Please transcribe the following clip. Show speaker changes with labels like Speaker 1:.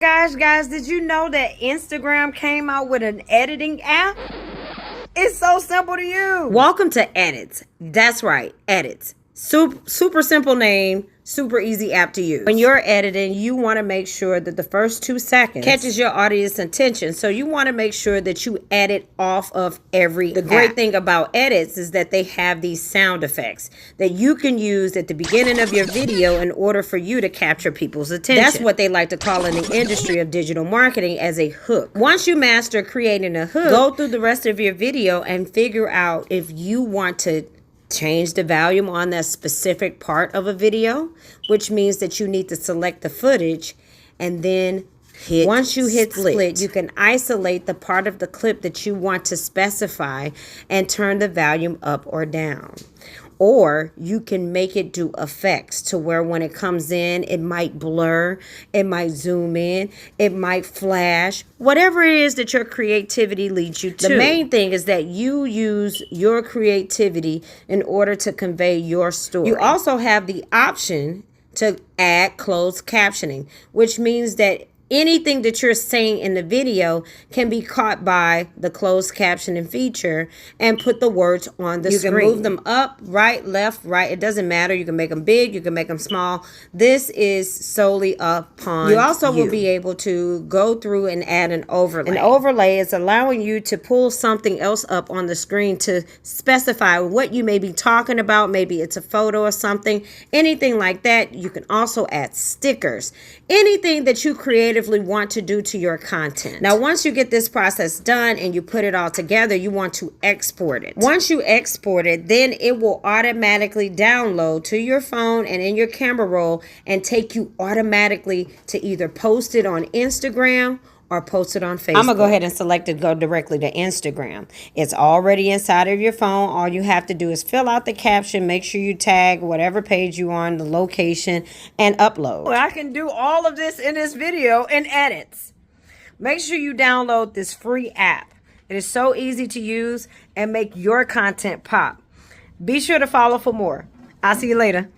Speaker 1: Guys, did you know that Instagram came out with an editing app? It's so simple to use. Welcome to Edits. That's right, Edits. Super simple name, super easy app to use. When you're editing, you want to make sure that the first 2 seconds catches your audience attention. So you want to make sure that you edit off of every The great thing about Edits is that they have these sound effects that you can use at the beginning of your video in order for you to capture people's attention. That's what they like to call in the industry of digital marketing as a hook. Once you master creating a hook, go through the rest of your video and figure out if you want to change the volume on that specific part of a video, which means that you need to select the footage and then once you hit split, you can isolate the part of the clip that you want to specify and turn the volume up or down. Or you can make it do effects to where when it comes in, it might blur, it might zoom in, it might flash, whatever it is that your creativity leads you to. The main thing is that you use your creativity in order to convey your story. You also have the option to add closed captioning, which means that anything that you're saying in the video can be caught by the closed captioning feature and put the words on the screen. You can move them up, right, left, right. It doesn't matter. You can make them big. You can make them small. This is solely upon you. Also will be able to go through and add an overlay. An overlay is allowing you to pull something else up on the screen to specify what you may be talking about. Maybe it's a photo or something. Anything like that. You can also add stickers. Anything that you creatively want to do to your content. Now, once you get this process done and you put it all together, you want to export it. Once you export it, then it will automatically download to your phone and in your camera roll and take you automatically to either post it on Instagram or post it on Facebook. I'm going to go ahead and select it, go directly to Instagram. It's already inside of your phone. All you have to do is fill out the caption, make sure you tag whatever page you on, the location, and upload. Well, I can do all of this in this video in Edits. Make sure you download this free app. It is so easy to use and make your content pop. Be sure to follow for more. I'll see you later.